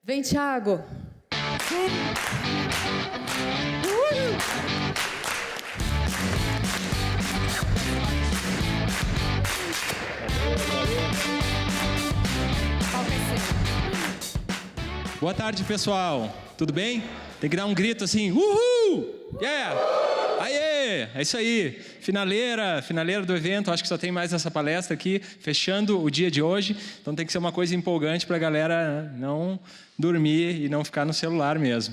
Vem, Thiago. Boa tarde, pessoal. Tudo bem? Tem que dar um grito assim, uhul! Yeah! Aê! É isso aí. Finaleira do evento. Acho que só tem mais essa palestra aqui, fechando o dia de hoje. Então tem que ser uma coisa empolgante para a galera não dormir e não ficar no celular mesmo.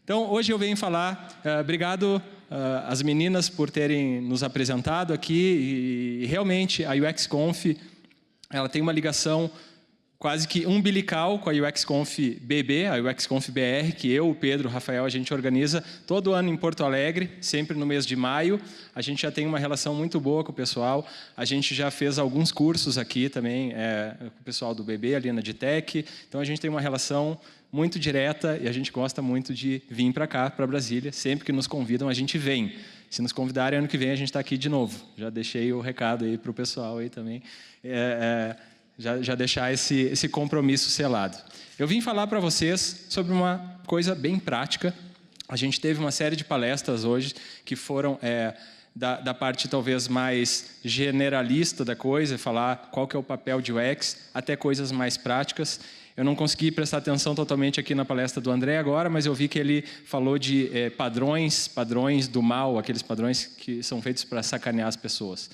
Então, hoje eu venho falar, obrigado às meninas por terem nos apresentado aqui. E realmente, a UXConf, ela tem uma ligação quase que umbilical com a UXConf BB, a UXConf BR, que eu, o Pedro, o Rafael, a gente organiza todo ano em Porto Alegre, sempre no mês de maio. A gente já tem uma relação muito boa com o pessoal. A gente já fez alguns cursos aqui também com o pessoal do BB, ali na Ditec. Então, a gente tem uma relação muito direta e a gente gosta muito de vir para cá, para Brasília. Sempre que nos convidam, a gente vem. Se nos convidarem, ano que vem, a gente está aqui de novo. Já deixei o recado aí para o pessoal aí também. Já deixar esse compromisso selado. Eu vim falar para vocês sobre uma coisa bem prática. A gente teve uma série de palestras hoje que foram da parte talvez mais generalista da coisa, falar qual que é o papel de UX, até coisas mais práticas. Eu não consegui prestar atenção totalmente aqui na palestra do André agora, mas eu vi que ele falou de padrões do mal, aqueles padrões que são feitos para sacanear as pessoas.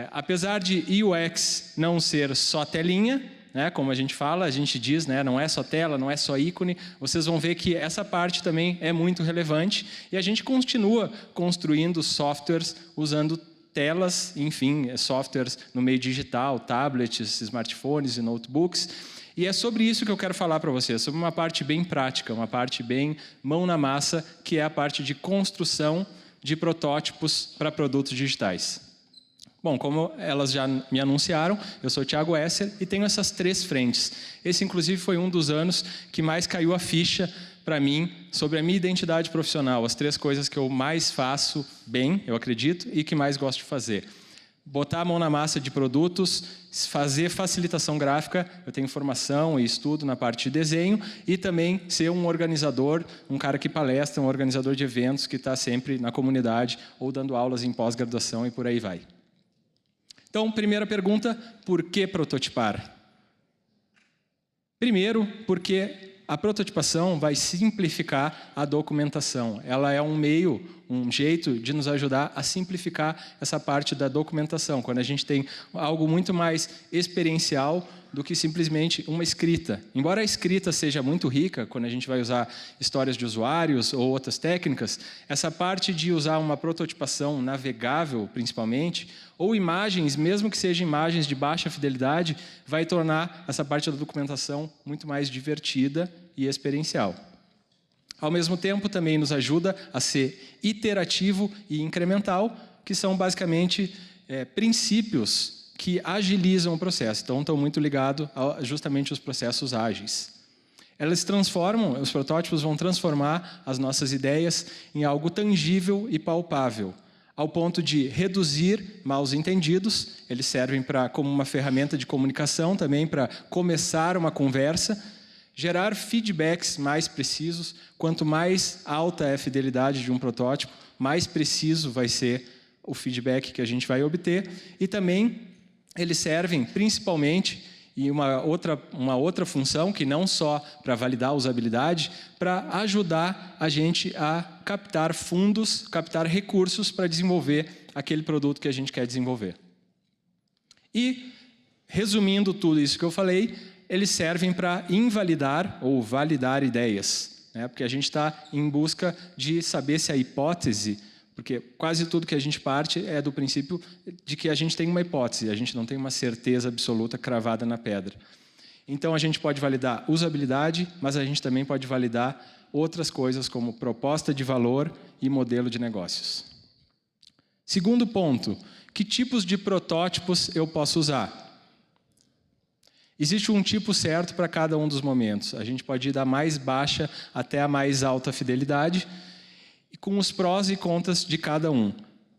Apesar de UX não ser só telinha, né, como a gente diz, né, não é só tela, não é só ícone, vocês vão ver que essa parte também é muito relevante e a gente continua construindo softwares usando telas, enfim, softwares no meio digital, tablets, smartphones e notebooks. E é sobre isso que eu quero falar para vocês, sobre uma parte bem prática, uma parte bem mão na massa, que é a parte de construção de protótipos para produtos digitais. Bom, como elas já me anunciaram, eu sou o Thiago Esser e tenho essas 3 frentes. Esse, inclusive, foi um dos anos que mais caiu a ficha para mim sobre a minha identidade profissional. As 3 coisas que eu mais faço bem, eu acredito, e que mais gosto de fazer. Botar a mão na massa de produtos, fazer facilitação gráfica, eu tenho formação e estudo na parte de desenho, e também ser um organizador, um cara que palestra, um organizador de eventos que está sempre na comunidade ou dando aulas em pós-graduação e por aí vai. Então, primeira pergunta, por que prototipar? Primeiro, porque a prototipação vai simplificar a documentação. Ela é um meio, um jeito de nos ajudar a simplificar essa parte da documentação, quando a gente tem algo muito mais experiencial do que simplesmente uma escrita. Embora a escrita seja muito rica, quando a gente vai usar histórias de usuários ou outras técnicas, essa parte de usar uma prototipação navegável, principalmente, ou imagens, mesmo que sejam imagens de baixa fidelidade, vai tornar essa parte da documentação muito mais divertida e experiencial. Ao mesmo tempo, também nos ajuda a ser iterativo e incremental, que são basicamente princípios que agilizam o processo. Então, estão muito ligados justamente aos processos ágeis. Elas transformam, os protótipos vão transformar as nossas ideias em algo tangível e palpável, ao ponto de reduzir mal-entendidos. Eles servem como uma ferramenta de comunicação também, para começar uma conversa, gerar feedbacks mais precisos. Quanto mais alta é a fidelidade de um protótipo, mais preciso vai ser o feedback que a gente vai obter. E também eles servem principalmente, e uma outra função, que não só para validar a usabilidade, para ajudar a gente a captar fundos, captar recursos para desenvolver aquele produto que a gente quer desenvolver. E, resumindo tudo isso que eu falei, eles servem para invalidar ou validar ideias, né? Porque a gente está em busca de saber se a hipótese, porque quase tudo que a gente parte é do princípio de que a gente tem uma hipótese, a gente não tem uma certeza absoluta cravada na pedra. Então, a gente pode validar usabilidade, mas a gente também pode validar outras coisas como proposta de valor e modelo de negócios. Segundo ponto, que tipos de protótipos eu posso usar? Existe um tipo certo para cada um dos momentos. A gente pode ir da mais baixa até a mais alta fidelidade, e com os prós e contras de cada um.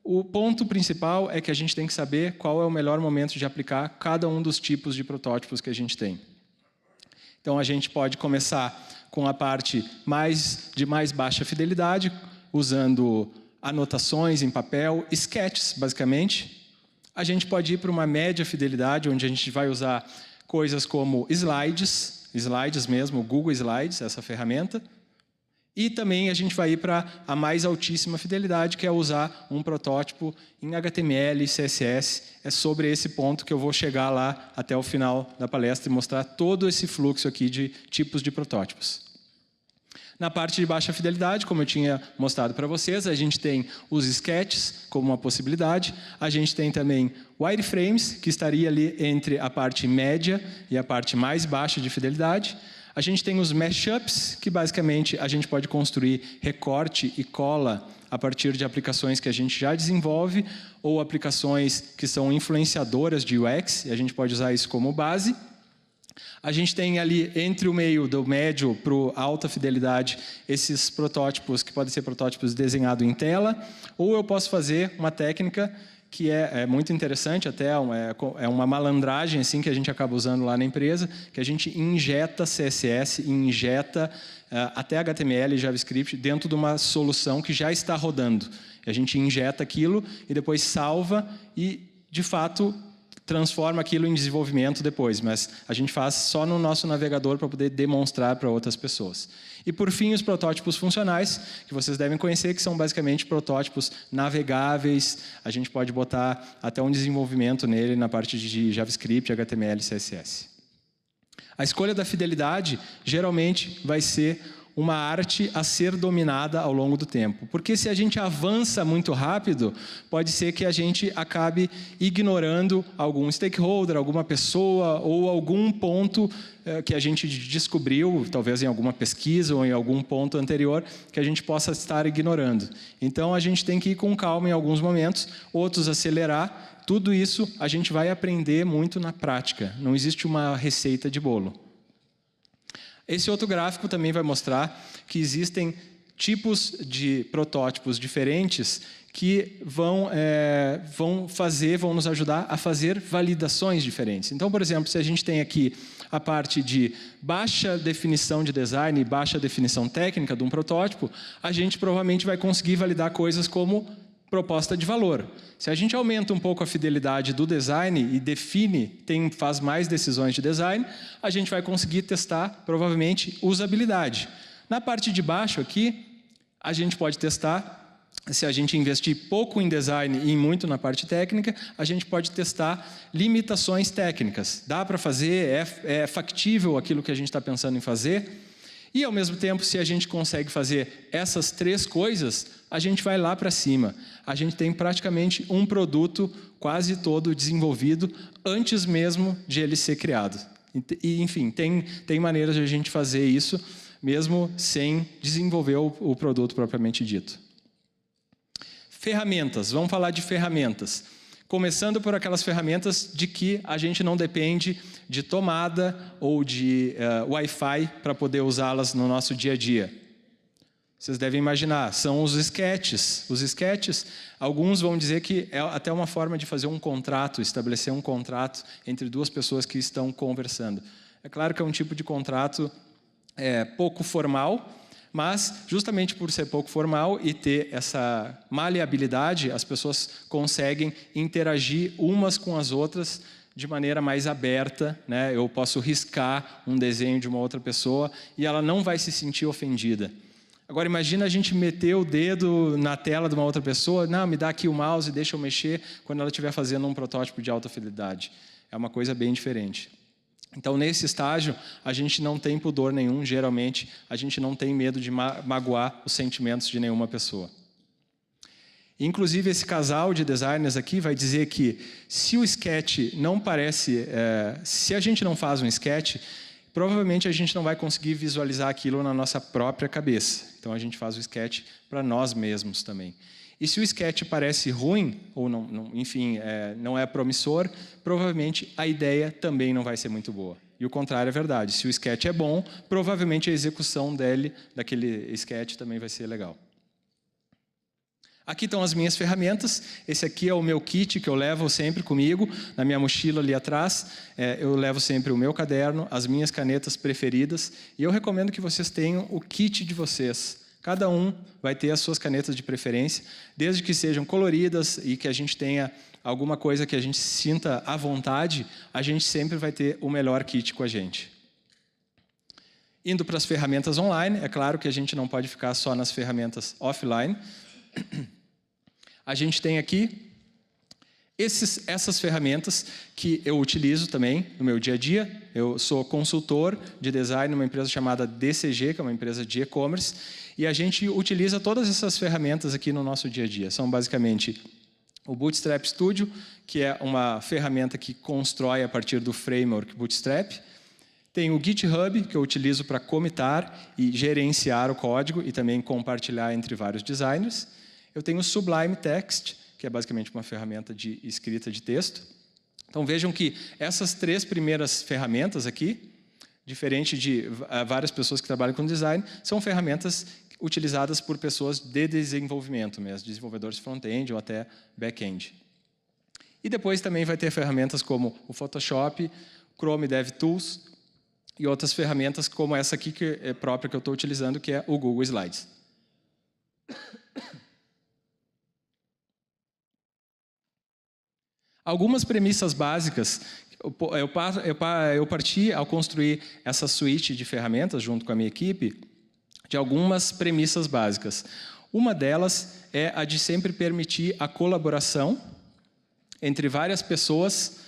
O ponto principal é que a gente tem que saber qual é o melhor momento de aplicar cada um dos tipos de protótipos que a gente tem. Então, a gente pode começar com a parte de mais baixa fidelidade, usando anotações em papel, sketches, basicamente. A gente pode ir para uma média fidelidade, onde a gente vai usar coisas como slides mesmo, o Google Slides, essa ferramenta. E também a gente vai ir para a mais altíssima fidelidade, que é usar um protótipo em HTML e CSS. É sobre esse ponto que eu vou chegar lá até o final da palestra e mostrar todo esse fluxo aqui de tipos de protótipos. Na parte de baixa fidelidade, como eu tinha mostrado para vocês, a gente tem os sketches como uma possibilidade. A gente tem também wireframes, que estaria ali entre a parte média e a parte mais baixa de fidelidade. A gente tem os mashups, que basicamente a gente pode construir recorte e cola a partir de aplicações que a gente já desenvolve, ou aplicações que são influenciadoras de UX, e a gente pode usar isso como base. A gente tem ali, entre o meio do médio para a alta fidelidade, esses protótipos, que podem ser protótipos desenhados em tela, ou eu posso fazer uma técnica que é muito interessante, até é uma malandragem assim, que a gente acaba usando lá na empresa, que a gente injeta CSS, injeta até HTML e JavaScript dentro de uma solução que já está rodando. A gente injeta aquilo e depois salva e, de fato, transforma aquilo em desenvolvimento depois, mas a gente faz só no nosso navegador para poder demonstrar para outras pessoas. E, por fim, os protótipos funcionais, que vocês devem conhecer, que são basicamente protótipos navegáveis. A gente pode botar até um desenvolvimento nele na parte de JavaScript, HTML e CSS. A escolha da fidelidade, geralmente, vai ser uma arte a ser dominada ao longo do tempo. Porque se a gente avança muito rápido, pode ser que a gente acabe ignorando algum stakeholder, alguma pessoa ou algum ponto que a gente descobriu, talvez em alguma pesquisa ou em algum ponto anterior, que a gente possa estar ignorando. Então, a gente tem que ir com calma em alguns momentos, outros acelerar. Tudo isso a gente vai aprender muito na prática. Não existe uma receita de bolo. Esse outro gráfico também vai mostrar que existem tipos de protótipos diferentes que vão nos ajudar a fazer validações diferentes. Então, por exemplo, se a gente tem aqui a parte de baixa definição de design e baixa definição técnica de um protótipo, a gente provavelmente vai conseguir validar coisas como proposta de valor. Se a gente aumenta um pouco a fidelidade do design e faz mais decisões de design, a gente vai conseguir testar, provavelmente, usabilidade. Na parte de baixo aqui, a gente pode testar, se a gente investir pouco em design e muito na parte técnica, a gente pode testar limitações técnicas. Dá para fazer, é factível aquilo que a gente está pensando em fazer? E, ao mesmo tempo, se a gente consegue fazer essas três coisas, a gente vai lá para cima. A gente tem praticamente um produto quase todo desenvolvido antes mesmo de ele ser criado. E, enfim, tem maneiras de a gente fazer isso, mesmo sem desenvolver o produto propriamente dito. Ferramentas. Vamos falar de ferramentas. Começando por aquelas ferramentas de que a gente não depende de tomada ou de Wi-Fi para poder usá-las no nosso dia a dia. Vocês devem imaginar, são os sketches. Os sketches, alguns vão dizer que é até uma forma de fazer um contrato, estabelecer um contrato entre duas pessoas que estão conversando. É claro que é um tipo de contrato pouco formal, mas, justamente por ser pouco formal e ter essa maleabilidade, as pessoas conseguem interagir umas com as outras de maneira mais aberta, né? Eu posso riscar um desenho de uma outra pessoa e ela não vai se sentir ofendida. Agora, imagina a gente meter o dedo na tela de uma outra pessoa, não, me dá aqui o mouse e deixa eu mexer, quando ela estiver fazendo um protótipo de alta fidelidade. É uma coisa bem diferente. Então, nesse estágio, a gente não tem pudor nenhum, geralmente, a gente não tem medo de magoar os sentimentos de nenhuma pessoa. Inclusive, esse casal de designers aqui vai dizer que se o sketch não parece... se a gente não faz um sketch, provavelmente a gente não vai conseguir visualizar aquilo na nossa própria cabeça. Então, a gente faz o sketch para nós mesmos também. E se o sketch parece ruim, ou não é promissor, provavelmente a ideia também não vai ser muito boa. E o contrário é verdade. Se o sketch é bom, provavelmente a execução daquele sketch também vai ser legal. Aqui estão as minhas ferramentas. Esse aqui é o meu kit que eu levo sempre comigo, na minha mochila ali atrás. Eu levo sempre o meu caderno, as minhas canetas preferidas. E eu recomendo que vocês tenham o kit de vocês. Cada um vai ter as suas canetas de preferência, desde que sejam coloridas e que a gente tenha alguma coisa que a gente sinta à vontade, a gente sempre vai ter o melhor kit com a gente. Indo para as ferramentas online, é claro que a gente não pode ficar só nas ferramentas offline. A gente tem aqui essas ferramentas que eu utilizo também no meu dia a dia. Eu sou consultor de design numa empresa chamada DCG, que é uma empresa de e-commerce, e a gente utiliza todas essas ferramentas aqui no nosso dia a dia. São basicamente o Bootstrap Studio, que é uma ferramenta que constrói a partir do framework Bootstrap. Tem o GitHub, que eu utilizo para commitar e gerenciar o código e também compartilhar entre vários designers. Eu tenho o Sublime Text, que é basicamente uma ferramenta de escrita de texto. Então vejam que essas 3 primeiras ferramentas aqui, diferente de várias pessoas que trabalham com design, são ferramentas utilizadas por pessoas de desenvolvimento mesmo, desenvolvedores front-end ou até back-end. E depois também vai ter ferramentas como o Photoshop, Chrome DevTools e outras ferramentas como essa aqui que é própria que eu estou utilizando, que é o Google Slides. Algumas premissas básicas, eu parti ao construir essa suíte de ferramentas junto com a minha equipe, de algumas premissas básicas. Uma delas é a de sempre permitir a colaboração entre várias pessoas.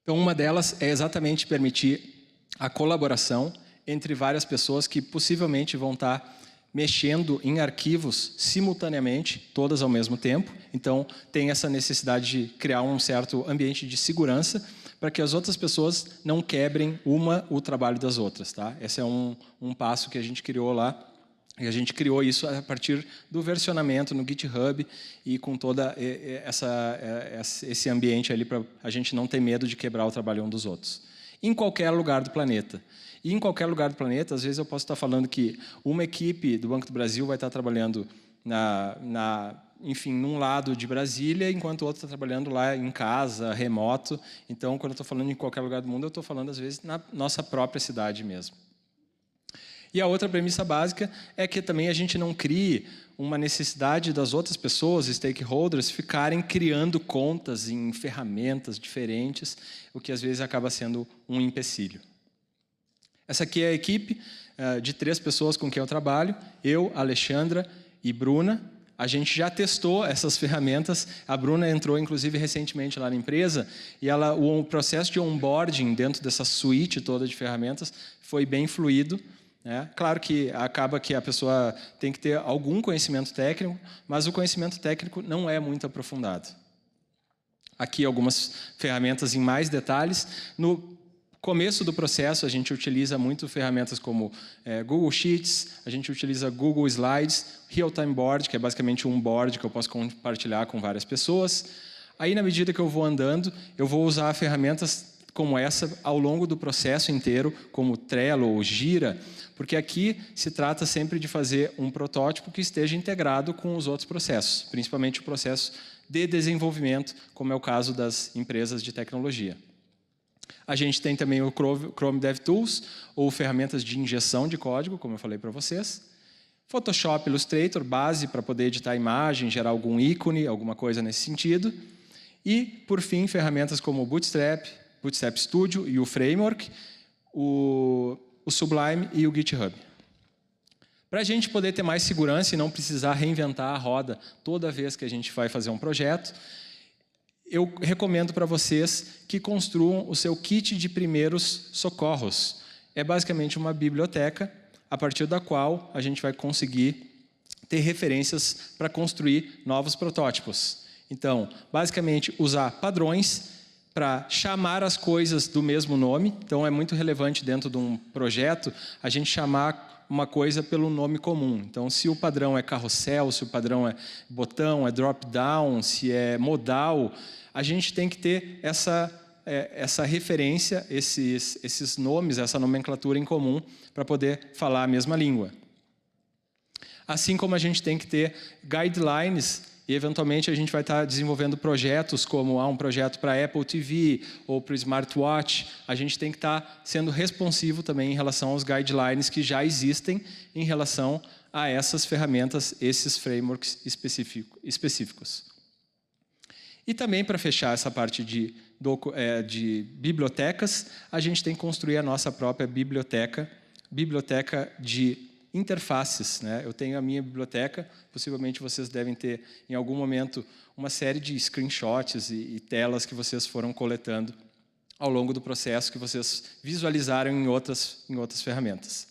Então, uma delas é exatamente permitir a colaboração entre várias pessoas que possivelmente vão estar mexendo em arquivos simultaneamente, todas ao mesmo tempo. Então, tem essa necessidade de criar um certo ambiente de segurança para que as outras pessoas não quebrem o trabalho das outras. Tá? Esse é um passo que a gente criou lá. E a gente criou isso a partir do versionamento no GitHub e com toda esse ambiente ali para a gente não ter medo de quebrar o trabalho um dos outros. Em qualquer lugar do planeta. E em qualquer lugar do planeta, às vezes eu posso estar falando que uma equipe do Banco do Brasil vai estar trabalhando enfim, num lado de Brasília, enquanto o outro está trabalhando lá em casa, remoto. Então, quando eu estou falando em qualquer lugar do mundo, eu estou falando, às vezes, na nossa própria cidade mesmo. E a outra premissa básica é que também a gente não crie uma necessidade das outras pessoas, stakeholders, ficarem criando contas em ferramentas diferentes, o que às vezes acaba sendo um empecilho. Essa aqui é a equipe de 3 pessoas com quem eu trabalho, eu, Alexandra e Bruna. A gente já testou essas ferramentas, a Bruna entrou inclusive recentemente lá na empresa, e o processo de onboarding dentro dessa suíte toda de ferramentas foi bem fluido. Claro que acaba que a pessoa tem que ter algum conhecimento técnico, mas o conhecimento técnico não é muito aprofundado. Aqui algumas ferramentas em mais detalhes. No começo do processo, a gente utiliza muito ferramentas como Google Sheets, a gente utiliza Google Slides, Real-Time Board, que é basicamente um board que eu posso compartilhar com várias pessoas. Aí, na medida que eu vou andando, eu vou usar ferramentas como essa ao longo do processo inteiro, como Trello ou Gira, porque aqui se trata sempre de fazer um protótipo que esteja integrado com os outros processos, principalmente o processo de desenvolvimento, como é o caso das empresas de tecnologia. A gente tem também o Chrome DevTools, ou ferramentas de injeção de código, como eu falei para vocês. Photoshop, Illustrator, base para poder editar imagem, gerar algum ícone, alguma coisa nesse sentido. E, por fim, ferramentas como o Bootstrap Studio e o Framework, o Sublime e o GitHub. Para a gente poder ter mais segurança e não precisar reinventar a roda toda vez que a gente vai fazer um projeto, eu recomendo para vocês que construam o seu kit de primeiros socorros. É basicamente uma biblioteca a partir da qual a gente vai conseguir ter referências para construir novos protótipos. Então, basicamente, usar padrões para chamar as coisas do mesmo nome. Então, é muito relevante dentro de um projeto a gente chamar uma coisa pelo nome comum. Então, se o padrão é carrossel, se o padrão é botão, é drop-down, se é modal, a gente tem que ter essa essa referência, esses nomes, essa nomenclatura em comum para poder falar a mesma língua. Assim como a gente tem que ter guidelines e, eventualmente, a gente vai estar desenvolvendo projetos como um projeto para a Apple TV ou para o Smartwatch. A gente tem que estar sendo responsivo também em relação aos guidelines que já existem em relação a essas ferramentas, esses frameworks específicos. E também, para fechar essa parte de bibliotecas, a gente tem que construir a nossa própria biblioteca de interfaces, né? Eu tenho a minha biblioteca, possivelmente vocês devem ter, em algum momento, uma série de screenshots e telas que vocês foram coletando ao longo do processo, que vocês visualizaram em outras ferramentas.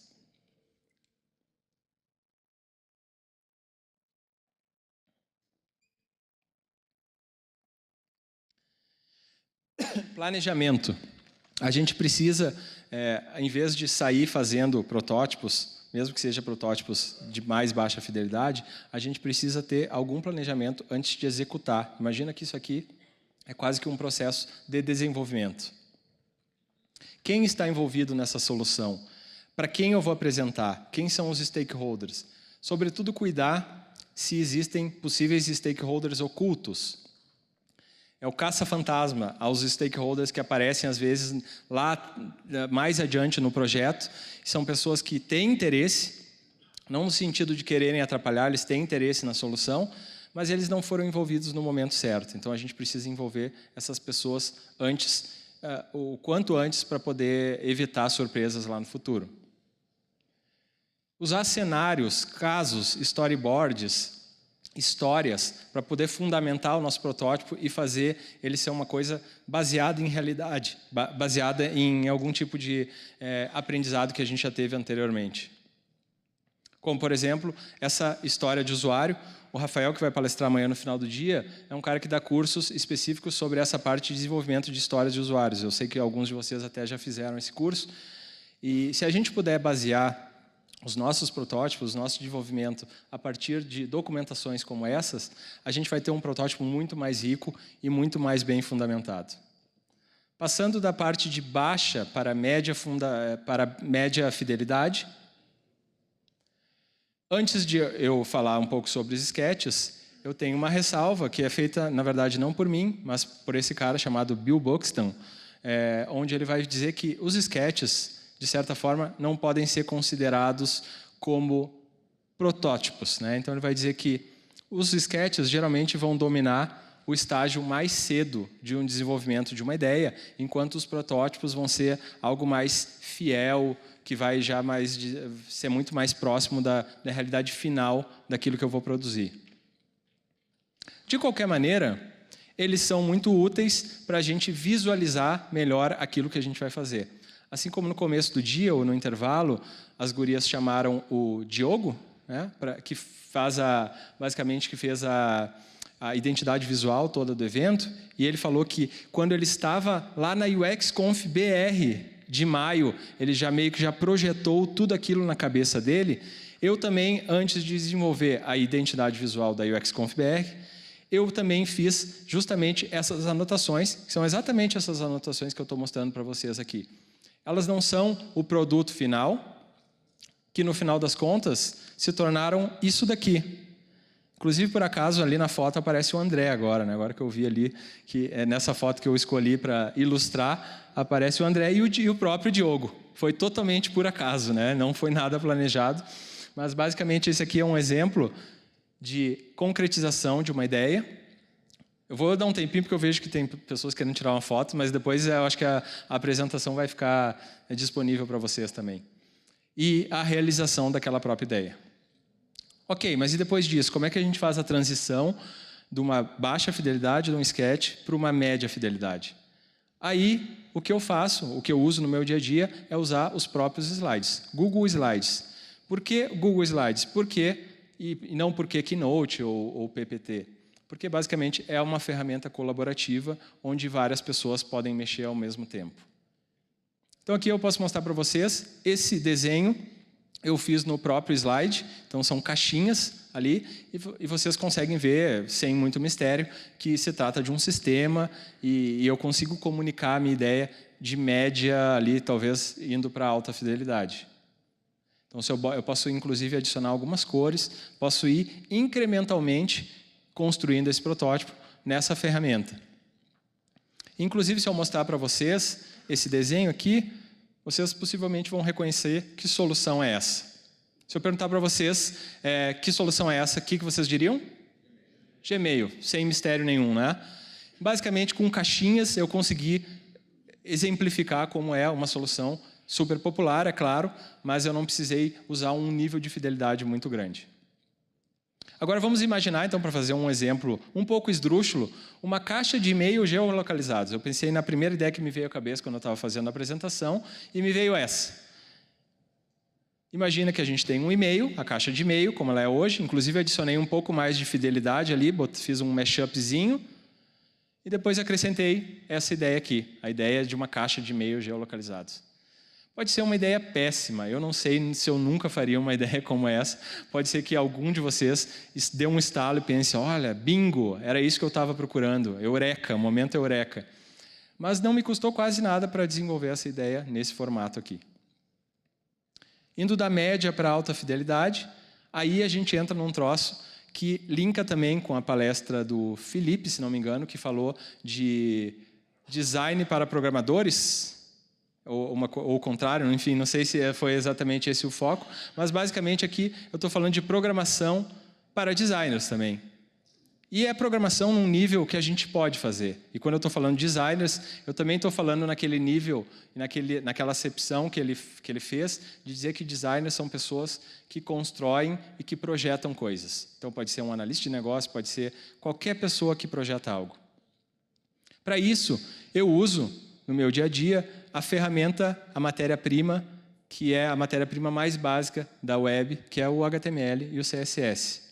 Planejamento. A gente precisa, em vez de sair fazendo protótipos, mesmo que sejam protótipos de mais baixa fidelidade, a gente precisa ter algum planejamento antes de executar. Imagina que isso aqui é quase que um processo de desenvolvimento. Quem está envolvido nessa solução? Para quem eu vou apresentar? Quem são os stakeholders? Sobretudo, cuidar se existem possíveis stakeholders ocultos. É o caça-fantasma aos stakeholders que aparecem, às vezes, lá mais adiante no projeto. São pessoas que têm interesse, não no sentido de quererem atrapalhar, eles têm interesse na solução, mas eles não foram envolvidos no momento certo. Então, a gente precisa envolver essas pessoas antes, o quanto antes, para poder evitar surpresas lá no futuro. Usar cenários, casos, storyboards, histórias, para poder fundamentar o nosso protótipo e fazer ele ser uma coisa baseada em realidade, baseada em algum tipo de aprendizado que a gente já teve anteriormente. Como, por exemplo, essa história de usuário. O Rafael, que vai palestrar amanhã no final do dia, é um cara que dá cursos específicos sobre essa parte de desenvolvimento de histórias de usuários. Eu sei que alguns de vocês até já fizeram esse curso. E se a gente puder basear os nossos protótipos, o nosso desenvolvimento, a partir de documentações como essas, a gente vai ter um protótipo muito mais rico e muito mais bem fundamentado. Passando da parte de baixa para média fidelidade. Antes de eu falar um pouco sobre os sketches, eu tenho uma ressalva que é feita, na verdade, não por mim, mas por esse cara chamado Bill Buxton, onde ele vai dizer que os sketches, de certa forma, não podem ser considerados como protótipos, né? Então, ele vai dizer que os sketches geralmente vão dominar o estágio mais cedo de um desenvolvimento de uma ideia, enquanto os protótipos vão ser algo mais fiel, que vai já ser muito mais próximo da realidade final daquilo que eu vou produzir. De qualquer maneira, eles são muito úteis para a gente visualizar melhor aquilo que a gente vai fazer. Assim como no começo do dia, ou no intervalo, as gurias chamaram o Diogo, né, que basicamente fez a identidade visual toda do evento, e ele falou que quando ele estava lá na UXConf BR de maio, ele meio que já projetou tudo aquilo na cabeça dele. Eu também, antes de desenvolver a identidade visual da UXConf BR, eu também fiz justamente essas anotações, que são exatamente essas anotações que eu estou mostrando para vocês aqui. Elas não são o produto final, que no final das contas se tornaram isso daqui. Inclusive, por acaso, ali na foto aparece o André agora, né? Agora que eu vi ali, que é nessa foto que eu escolhi para ilustrar, aparece o André e o próprio Diogo. Foi totalmente por acaso, né? Não foi nada planejado, mas basicamente esse aqui é um exemplo de concretização de uma ideia. Eu vou dar um tempinho, porque eu vejo que tem pessoas querendo tirar uma foto, mas depois eu acho que a apresentação vai ficar disponível para vocês também. E a realização daquela própria ideia. Ok, mas e depois disso? Como é que a gente faz a transição de uma baixa fidelidade, de um sketch, para uma média fidelidade? Aí, o que eu faço, o que eu uso no meu dia a dia, é usar os próprios slides. Google Slides. Por que Google Slides? E não porque Keynote ou PPT. Porque, basicamente, é uma ferramenta colaborativa onde várias pessoas podem mexer ao mesmo tempo. Então, aqui eu posso mostrar para vocês esse desenho eu fiz no próprio slide. Então, são caixinhas ali e vocês conseguem ver, sem muito mistério, que se trata de um sistema e eu consigo comunicar a minha ideia de média ali, talvez indo para alta fidelidade. Então, eu posso, inclusive, adicionar algumas cores, posso ir incrementalmente construindo esse protótipo nessa ferramenta. Inclusive, se eu mostrar para vocês esse desenho aqui, vocês possivelmente vão reconhecer que solução é essa. Se eu perguntar para vocês que solução é essa, o que vocês diriam? Gmail, sem mistério nenhum, né? Basicamente, com caixinhas, eu consegui exemplificar como é uma solução super popular, é claro, mas eu não precisei usar um nível de fidelidade muito grande. Agora vamos imaginar, então, para fazer um exemplo um pouco esdrúxulo, uma caixa de e-mail geolocalizados. Eu pensei na primeira ideia que me veio à cabeça quando eu estava fazendo a apresentação, e me veio essa. Imagina que a gente tem um e-mail, a caixa de e-mail, como ela é hoje, inclusive adicionei um pouco mais de fidelidade ali, fiz um mashupzinho, e depois acrescentei essa ideia aqui, a ideia de uma caixa de e-mail geolocalizados. Pode ser uma ideia péssima, eu não sei se eu nunca faria uma ideia como essa. Pode ser que algum de vocês dê um estalo e pense, olha, bingo, era isso que eu estava procurando, eureka, momento eureka. Mas não me custou quase nada para desenvolver essa ideia nesse formato aqui. Indo da média para alta fidelidade, aí a gente entra num troço que linka também com a palestra do Felipe, se não me engano, que falou de design para programadores, ou o contrário, enfim, não sei se foi exatamente esse o foco, mas basicamente aqui eu estou falando de programação para designers também. E é programação num nível que a gente pode fazer. E quando eu estou falando de designers, eu também estou falando naquele nível, naquela acepção que ele fez, de dizer que designers são pessoas que constroem e que projetam coisas. Então pode ser um analista de negócio, pode ser qualquer pessoa que projeta algo. Para isso, eu uso, no meu dia a dia, a ferramenta, a matéria-prima, que é a matéria-prima mais básica da web, que é o HTML e o CSS.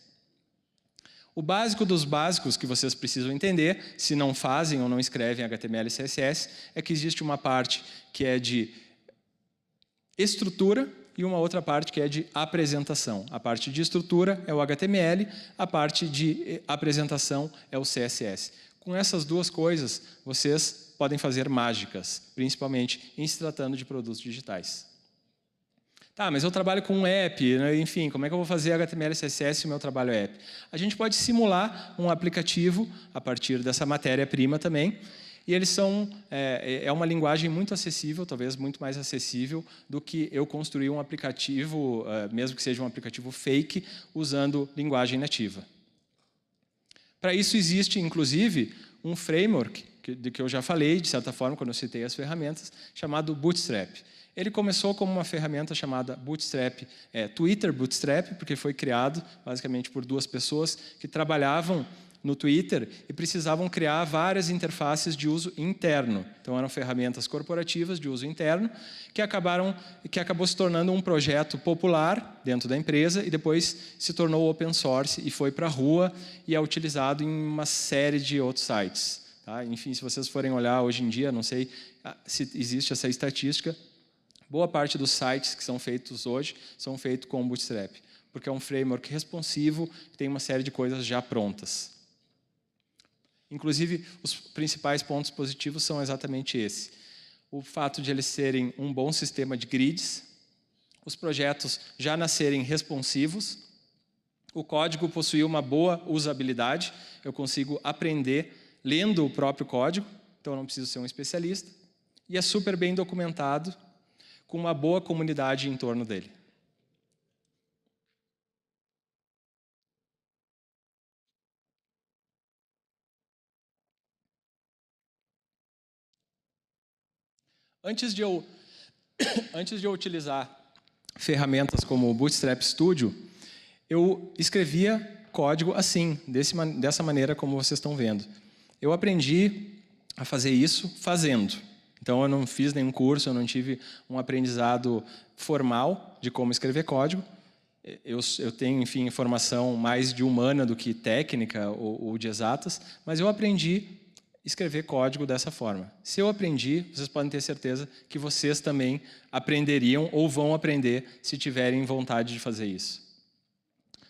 O básico dos básicos que vocês precisam entender, se não fazem ou não escrevem HTML e CSS, é que existe uma parte que é de estrutura e uma outra parte que é de apresentação. A parte de estrutura é o HTML, a parte de apresentação é o CSS. Com essas duas coisas, vocês podem fazer mágicas, principalmente em se tratando de produtos digitais. Tá, mas eu trabalho com um app, né? Enfim, como é que eu vou fazer HTML e CSS se o meu trabalho é app? A gente pode simular um aplicativo a partir dessa matéria-prima também, e eles são, é uma linguagem muito acessível, talvez muito mais acessível do que eu construir um aplicativo, mesmo que seja um aplicativo fake, usando linguagem nativa. Para isso existe, inclusive, um framework, de que eu já falei, de certa forma, quando eu citei as ferramentas, chamado Bootstrap. Ele começou como uma ferramenta chamada Bootstrap, Twitter Bootstrap, porque foi criado basicamente por duas pessoas que trabalhavam no Twitter e precisavam criar várias interfaces de uso interno. Então eram ferramentas corporativas de uso interno que acabou se tornando um projeto popular dentro da empresa e depois se tornou open source e foi para a rua e é utilizado em uma série de outros sites. Tá? Enfim, se vocês forem olhar hoje em dia, não sei se existe essa estatística, boa parte dos sites que são feitos hoje são feitos com Bootstrap, porque é um framework responsivo que tem uma série de coisas já prontas. Inclusive, os principais pontos positivos são exatamente esse. O fato de eles serem um bom sistema de grids, os projetos já nascerem responsivos, o código possuir uma boa usabilidade, eu consigo aprender lendo o próprio código, então eu não preciso ser um especialista, e é super bem documentado, com uma boa comunidade em torno dele. Antes de eu utilizar ferramentas como o Bootstrap Studio, eu escrevia código assim, dessa maneira como vocês estão vendo. Eu aprendi a fazer isso fazendo. Então, eu não fiz nenhum curso, eu não tive um aprendizado formal de como escrever código. Eu tenho, enfim, informação mais de humana do que técnica ou de exatas, mas eu aprendi a escrever código dessa forma. Se eu aprendi, vocês podem ter certeza que vocês também aprenderiam ou vão aprender se tiverem vontade de fazer isso.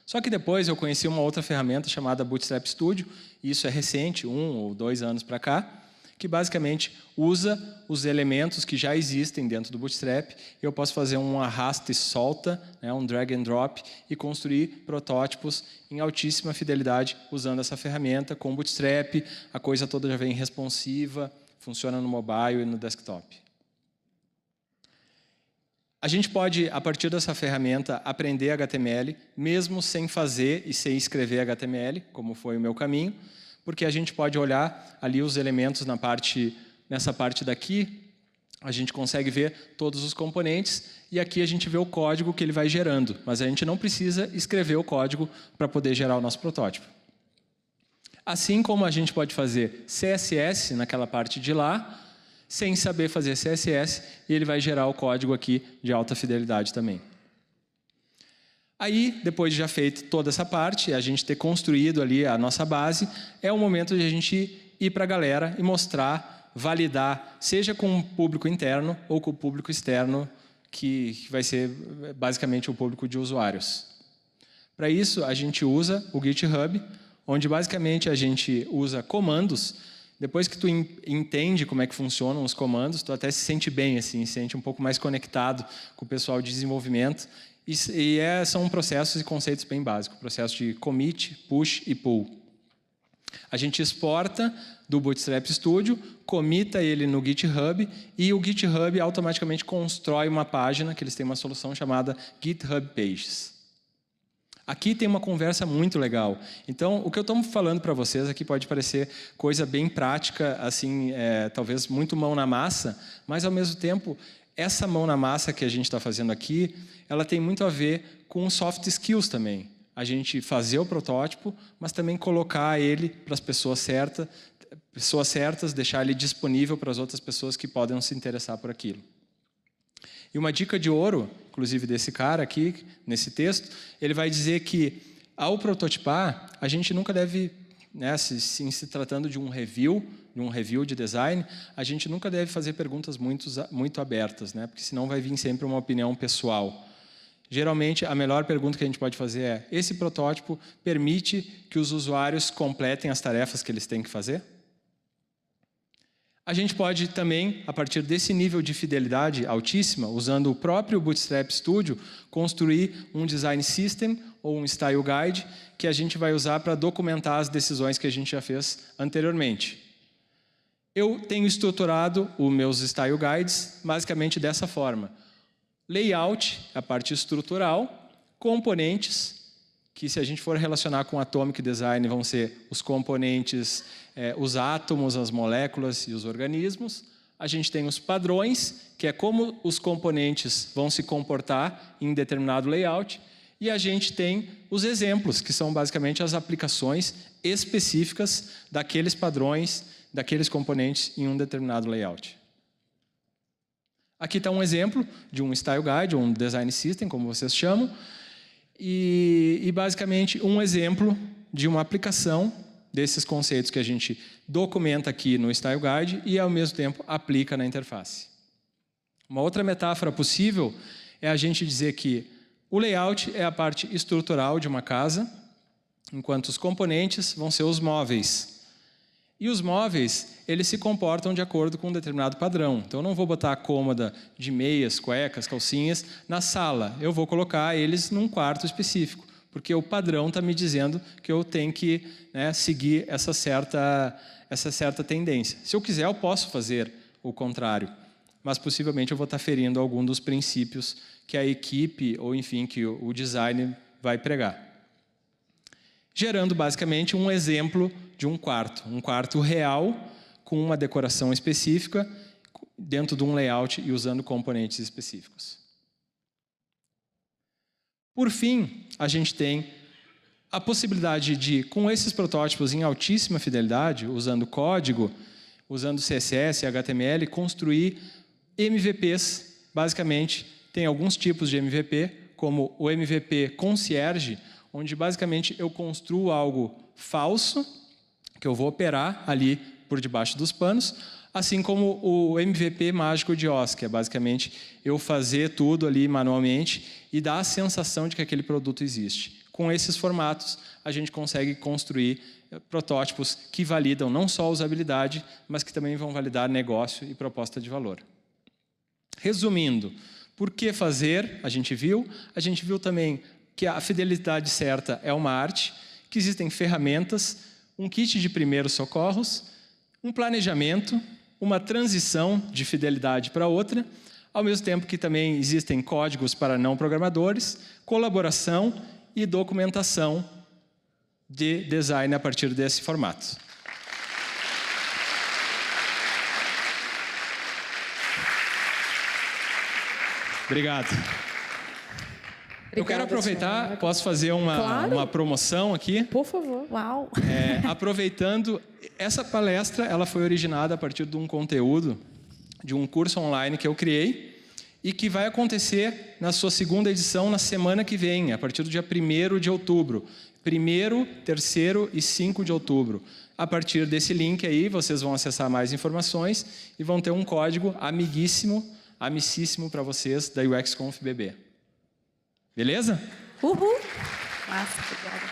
Só que depois eu conheci uma outra ferramenta chamada Bootstrap Studio, e isso é recente, 1 ou 2 anos para cá, que basicamente usa os elementos que já existem dentro do Bootstrap. Eu posso fazer um arrasta e solta, né, um drag and drop, e construir protótipos em altíssima fidelidade usando essa ferramenta. Com o Bootstrap, a coisa toda já vem responsiva, funciona no mobile e no desktop. A gente pode, a partir dessa ferramenta, aprender HTML, mesmo sem fazer e sem escrever HTML, como foi o meu caminho, porque a gente pode olhar ali os elementos nessa parte daqui, a gente consegue ver todos os componentes, e aqui a gente vê o código que ele vai gerando, mas a gente não precisa escrever o código para poder gerar o nosso protótipo. Assim como a gente pode fazer CSS naquela parte de lá, sem saber fazer CSS, e ele vai gerar o código aqui de alta fidelidade também. Aí, depois de já feito toda essa parte, a gente ter construído ali a nossa base, é o momento de a gente ir para a galera e mostrar, validar, seja com o público interno ou com o público externo, que vai ser basicamente o público de usuários. Para isso, a gente usa o GitHub, onde basicamente a gente usa comandos. Depois que tu entende como é que funcionam os comandos, tu até se sente bem, assim, se sente um pouco mais conectado com o pessoal de desenvolvimento. São processos e conceitos bem básicos, processo de commit, push e pull. A gente exporta do Bootstrap Studio, comita ele no GitHub, e o GitHub automaticamente constrói uma página, que eles têm uma solução chamada GitHub Pages. Aqui tem uma conversa muito legal. Então, o que eu estou falando para vocês aqui pode parecer coisa bem prática, assim, talvez muito mão na massa, mas, ao mesmo tempo, essa mão na massa que a gente está fazendo aqui, ela tem muito a ver com soft skills também. A gente fazer o protótipo, mas também colocar ele para as pessoas certas, deixar ele disponível para as outras pessoas que podem se interessar por aquilo. E uma dica de ouro, inclusive desse cara aqui, nesse texto, ele vai dizer que, ao prototipar, a gente nunca deve, né, se tratando de um review de design, a gente nunca deve fazer perguntas muito abertas, né, porque senão vai vir sempre uma opinião pessoal. Geralmente, a melhor pergunta que a gente pode fazer é: esse protótipo permite que os usuários completem as tarefas que eles têm que fazer? A gente pode também, a partir desse nível de fidelidade altíssima, usando o próprio Bootstrap Studio, construir um design system ou um style guide que a gente vai usar para documentar as decisões que a gente já fez anteriormente. Eu tenho estruturado os meus style guides basicamente dessa forma: layout, a parte estrutural, componentes, que se a gente for relacionar com Atomic Design vão ser os componentes, os átomos, as moléculas e os organismos. A gente tem os padrões, que é como os componentes vão se comportar em determinado layout. E a gente tem os exemplos, que são basicamente as aplicações específicas daqueles padrões, daqueles componentes em um determinado layout. Aqui está um exemplo de um Style Guide, ou um Design System, como vocês chamam, e basicamente um exemplo de uma aplicação desses conceitos que a gente documenta aqui no Style Guide e, ao mesmo tempo, aplica na interface. Uma outra metáfora possível é a gente dizer que o layout é a parte estrutural de uma casa, enquanto os componentes vão ser os móveis. E os móveis, eles se comportam de acordo com um determinado padrão. Então, eu não vou botar a cômoda de meias, cuecas, calcinhas na sala. Eu vou colocar eles num quarto específico, porque o padrão está me dizendo que eu tenho que, né, seguir essa certa tendência. Se eu quiser, eu posso fazer o contrário, mas possivelmente eu vou estar ferindo algum dos princípios que a equipe, ou enfim, que o design vai pregar. Gerando basicamente um exemplo de um quarto real, com uma decoração específica, dentro de um layout e usando componentes específicos. Por fim, a gente tem a possibilidade de, com esses protótipos em altíssima fidelidade, usando código, usando CSS e HTML, construir MVPs. Basicamente, tem alguns tipos de MVP, como o MVP Concierge, onde basicamente eu construo algo falso, que eu vou operar ali por debaixo dos panos, assim como o MVP Mágico de Oz, que é basicamente eu fazer tudo ali manualmente e dar a sensação de que aquele produto existe. com esses formatos, a gente consegue construir protótipos que validam não só a usabilidade, mas que também vão validar negócio e proposta de valor. Resumindo, por que fazer? A gente viu também que a fidelidade certa é uma arte, que existem ferramentas, um kit de primeiros socorros, um planejamento, uma transição de fidelidade para outra, ao mesmo tempo que também existem códigos para não programadores, colaboração e documentação de design a partir desse formato. Obrigado. Eu quero aproveitar, posso fazer uma promoção aqui? Por favor. Uau! Aproveitando, essa palestra ela foi originada a partir de um conteúdo, de um curso online que eu criei e que vai acontecer na sua segunda edição na semana que vem, a partir do dia 1º de outubro. 1º, 3º e 5 de outubro. A partir desse link aí, vocês vão acessar mais informações e vão ter um código amicíssimo para vocês da UXConf BB. Beleza? Uhul! Massa, obrigada.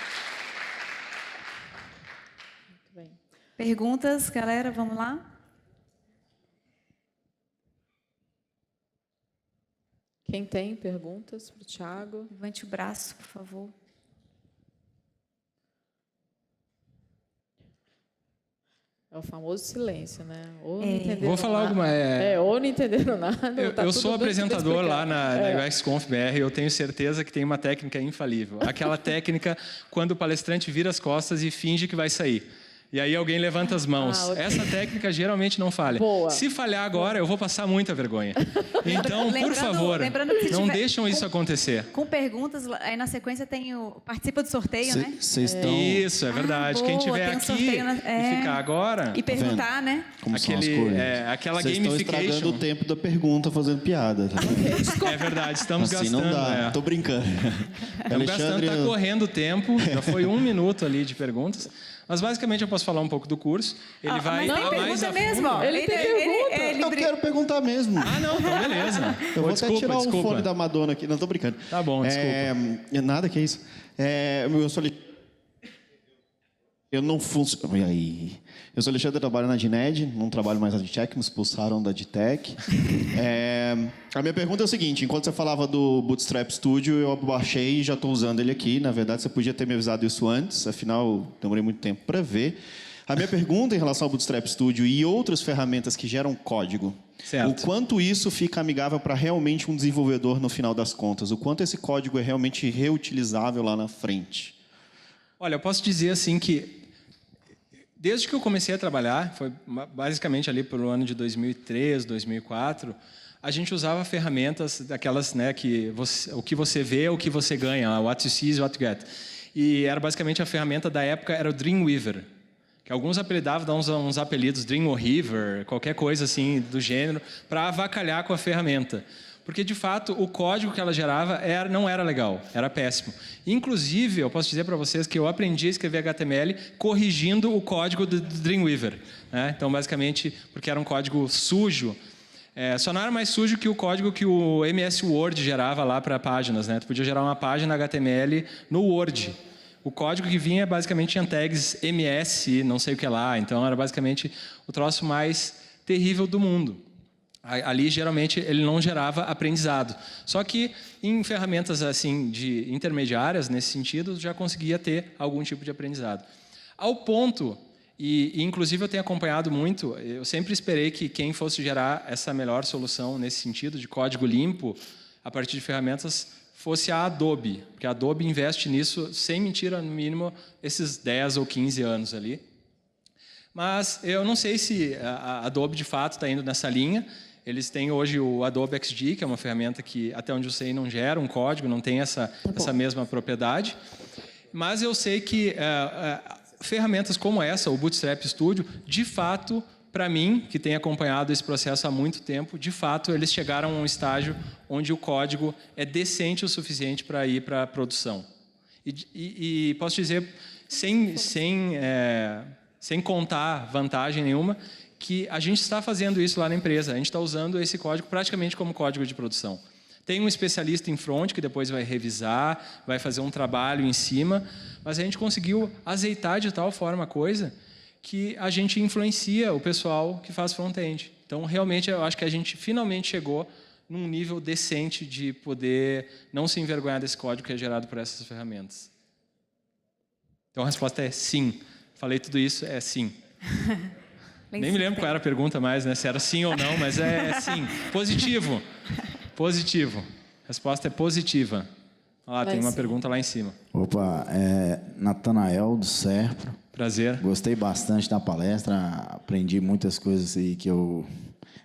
Muito bem. Perguntas, galera, vamos lá? Quem tem perguntas para o Thiago? Levante o braço, por favor. É o famoso silêncio, né? Ou não entenderam Vou falar nada. alguma... ou não entenderam nada. Eu sou apresentador lá na UXConf BR e eu tenho certeza que tem uma técnica infalível. Aquela técnica quando o palestrante vira as costas e finge que vai sair. E aí alguém levanta as mãos. Okay. Essa técnica geralmente não falha. Boa. Se falhar agora, eu vou passar muita vergonha. Então, por favor, não deixam isso acontecer. Com perguntas, aí na sequência tem o... Participa do sorteio, né? Isso, é verdade. Quem tiver aqui e ficar agora... E perguntar, né? Como são as coisas. Aquela Vocês gamification. estão estragando o tempo da pergunta fazendo piada. Tá? É verdade, estamos assim gastando. Não dá, tô brincando. Estamos gastando, está correndo o tempo. Já foi 1 minuto ali de perguntas. Mas basicamente eu posso falar um pouco do curso. Ele vai mas tem pergunta mesmo. Ele tem pergunta. Eu quero perguntar mesmo. Ah, não, então beleza. Eu vou até tirar o fone da Madonna aqui. Não, tô brincando. Tá bom, desculpa. Nada, que isso. Eu sou... Eu não funciono... Eu sou Alexandre, trabalho na Dined, não trabalho mais na Digitech, me expulsaram da Digitech. A minha pergunta é o seguinte, enquanto você falava do Bootstrap Studio, eu baixei e já estou usando ele aqui. Na verdade, você podia ter me avisado isso antes, afinal, demorei muito tempo para ver. A minha pergunta em relação ao Bootstrap Studio e outras ferramentas que geram código, certo. O quanto isso fica amigável para realmente um desenvolvedor no final das contas? O quanto esse código é realmente reutilizável lá na frente? Olha, eu posso dizer assim que desde que eu comecei a trabalhar, foi basicamente ali pelo ano de 2003, 2004, a gente usava ferramentas daquelas, né, que o que você vê, o que você ganha, what you see is what you get. E era basicamente a ferramenta da época, era o Dreamweaver, que alguns apelidavam, davam uns apelidos, Dreamweaver, qualquer coisa assim do gênero, para avacalhar com a ferramenta. Porque, de fato, o código que ela gerava não era legal, era péssimo. Inclusive, eu posso dizer para vocês que eu aprendi a escrever HTML corrigindo o código do Dreamweaver. Né? Então, basicamente, porque era um código sujo, só não era mais sujo que o código que o MS Word gerava lá para páginas. Né? Tu podia gerar uma página HTML no Word. O código que vinha, basicamente, tinha tags MS, não sei o que lá. Então, era basicamente o troço mais terrível do mundo. Ali, geralmente, ele não gerava aprendizado. Só que, em ferramentas assim de intermediárias, nesse sentido, já conseguia ter algum tipo de aprendizado. Ao ponto, e inclusive eu tenho acompanhado muito, eu sempre esperei que quem fosse gerar essa melhor solução nesse sentido, de código limpo, a partir de ferramentas, fosse a Adobe. Porque a Adobe investe nisso, sem mentira, no mínimo, esses 10 ou 15 anos ali. Mas eu não sei se a Adobe, de fato, está indo nessa linha. Eles têm hoje o Adobe XD, que é uma ferramenta que, até onde eu sei, não gera um código, não tem essa mesma propriedade. Mas eu sei que ferramentas como essa, o Bootstrap Studio, de fato, para mim, que tenho acompanhado esse processo há muito tempo, de fato, eles chegaram a um estágio onde o código é decente o suficiente para ir para a produção. E posso dizer, sem contar vantagem nenhuma, que a gente está fazendo isso lá na empresa. A gente está usando esse código praticamente como código de produção. Tem um especialista em front que depois vai revisar, vai fazer um trabalho em cima, mas a gente conseguiu azeitar de tal forma a coisa que a gente influencia o pessoal que faz front-end. Então, realmente, eu acho que a gente finalmente chegou num nível decente de poder não se envergonhar desse código que é gerado por essas ferramentas. Então, a resposta é sim. Falei tudo isso, é sim. Nem me lembro qual era a pergunta mais, né? Se era sim ou não, mas é sim. Positivo. Positivo. A resposta é positiva. Ah, tem uma pergunta lá em cima. Opa, Natanael do Serpro. Prazer. Gostei bastante da palestra, aprendi muitas coisas aí que eu,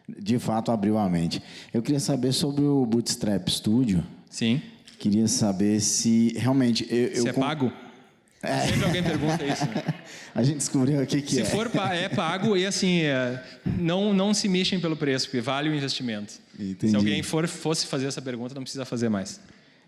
de fato, abriu a mente. Eu queria saber sobre o Bootstrap Studio. Sim. Queria saber se realmente... Se é pago? Sempre alguém pergunta isso. Né? A gente descobriu aqui que Se for é pago e assim, não se mexem pelo preço, porque vale o investimento. Entendi. Se alguém fosse fazer essa pergunta, não precisa fazer mais.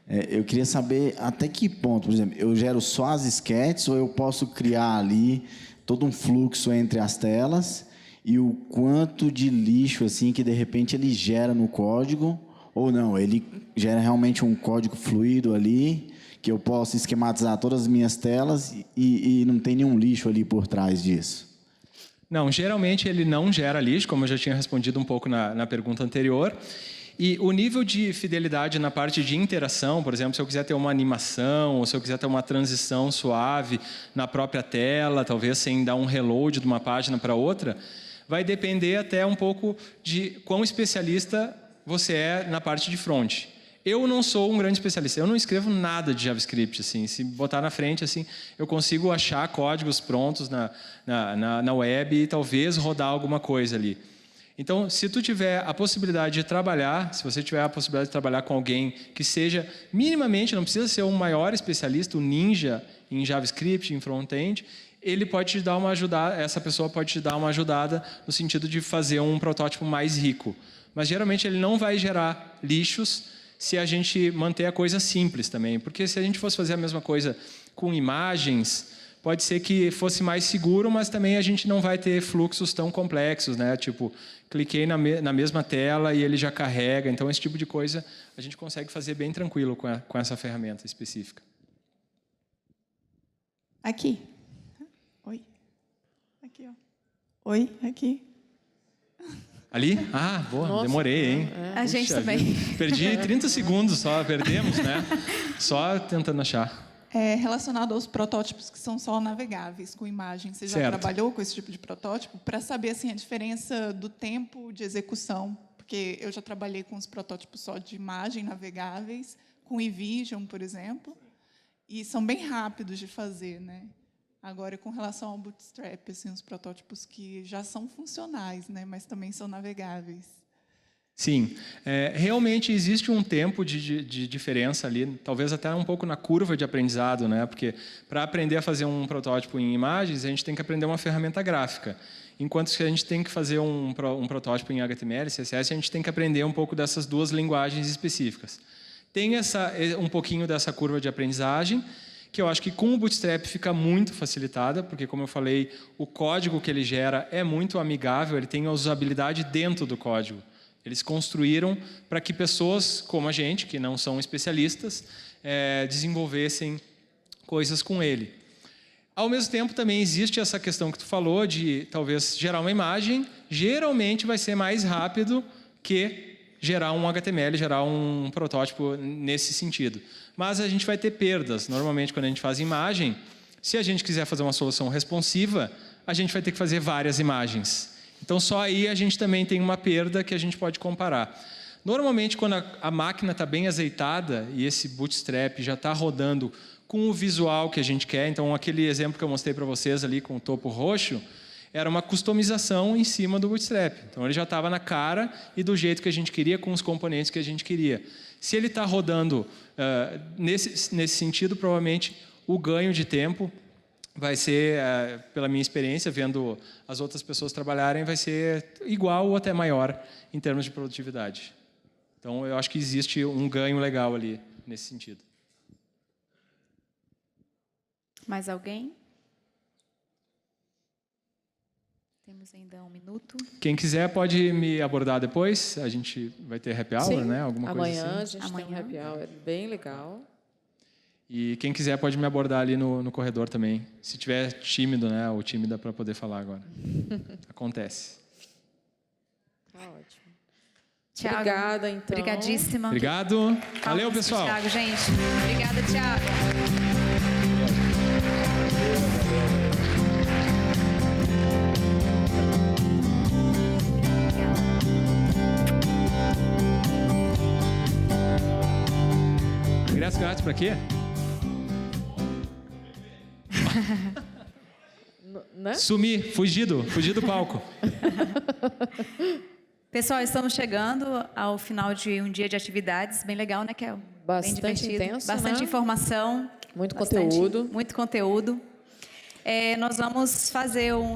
Eu queria saber até que ponto, por exemplo, eu gero só as sketches ou eu posso criar ali todo um fluxo entre as telas e o quanto de lixo assim que de repente ele gera no código ou não, ele gera realmente um código fluido ali que eu posso esquematizar todas as minhas telas e não tem nenhum lixo ali por trás disso. Não, geralmente ele não gera lixo, como eu já tinha respondido um pouco na pergunta anterior. E o nível de fidelidade na parte de interação, por exemplo, se eu quiser ter uma animação, ou se eu quiser ter uma transição suave na própria tela, talvez sem dar um reload de uma página para outra, vai depender até um pouco de quão especialista você é na parte de front. Eu não sou um grande especialista, eu não escrevo nada de JavaScript, assim. Se botar na frente, assim, eu consigo achar códigos prontos na web e talvez rodar alguma coisa ali. Então, se tu tiver a possibilidade de trabalhar, se você tiver a possibilidade de trabalhar com alguém que seja minimamente, não precisa ser um maior especialista, um ninja em JavaScript, em front-end, ele pode te dar uma ajudada, essa pessoa pode te dar uma ajudada no sentido de fazer um protótipo mais rico. Mas, geralmente, ele não vai gerar lixos se a gente manter a coisa simples também. Porque se a gente fosse fazer a mesma coisa com imagens, pode ser que fosse mais seguro, mas também a gente não vai ter fluxos tão complexos, né? Tipo, cliquei na mesma tela e ele já carrega. Então, esse tipo de coisa a gente consegue fazer bem tranquilo com essa ferramenta específica. Aqui. Oi. Aqui, ó. Oi, aqui. Ali? Ah, boa, Nossa, demorei, hein? A gente Puxa também. vida. Perdi 30 segundos só, perdemos, né? Só tentando achar. Relacionado aos protótipos que são só navegáveis com imagem. Você já trabalhou com esse tipo de protótipo? Para saber assim, a diferença do tempo de execução. Porque eu já trabalhei com os protótipos só de imagem navegáveis, com eVision, por exemplo, e são bem rápidos de fazer, né? Agora, com relação ao Bootstrap, assim, os protótipos que já são funcionais, né, mas também são navegáveis. Sim, realmente existe um tempo de diferença ali, talvez até um pouco na curva de aprendizado, né? Porque para aprender a fazer um protótipo em imagens, a gente tem que aprender uma ferramenta gráfica. Enquanto que a gente tem que fazer um protótipo em HTML, CSS, a gente tem que aprender um pouco dessas duas linguagens específicas. Tem um pouquinho dessa curva de aprendizagem, que eu acho que com o Bootstrap fica muito facilitada, porque, como eu falei, o código que ele gera é muito amigável, ele tem a usabilidade dentro do código. Eles construíram para que pessoas como a gente, que não são especialistas, desenvolvessem coisas com ele. Ao mesmo tempo, também existe essa questão que tu falou de, talvez, gerar uma imagem, geralmente vai ser mais rápido que gerar um HTML, gerar um protótipo nesse sentido. Mas a gente vai ter perdas. Normalmente, quando a gente faz imagem, se a gente quiser fazer uma solução responsiva, a gente vai ter que fazer várias imagens. Então, só aí a gente também tem uma perda que a gente pode comparar. Normalmente, quando a máquina está bem azeitada e esse Bootstrap já está rodando com o visual que a gente quer, então, aquele exemplo que eu mostrei para vocês ali com o topo roxo, era uma customização em cima do Bootstrap. Então, ele já estava na cara e do jeito que a gente queria, com os componentes que a gente queria. Se ele está rodando nesse sentido, provavelmente o ganho de tempo vai ser, pela minha experiência, vendo as outras pessoas trabalharem, vai ser igual ou até maior em termos de produtividade. Então, eu acho que existe um ganho legal ali nesse sentido. Mais alguém? Tem Temos ainda 1 minuto. Quem quiser pode me abordar depois. A gente vai ter happy hour, Sim. né? Alguma Amanhã coisa a assim. gente tem um happy hour bem legal. E quem quiser pode me abordar ali no corredor também. Se tiver tímido, né? Ou tímida para poder falar agora. Acontece. Tá ótimo. Tiago, Obrigada, então. Obrigadíssima. Obrigado. Valeu, Palmas pro pessoal. Tiago, gente. Obrigada, Tiago. Ingresso grátis para quê? Né? Sumi, fugi do palco. Pessoal, estamos chegando ao final de um dia de atividades. Bem legal, né, Kel? Bastante Bem divertido. intenso, Bastante né? informação. Muito conteúdo. Muito conteúdo. Nós vamos fazer um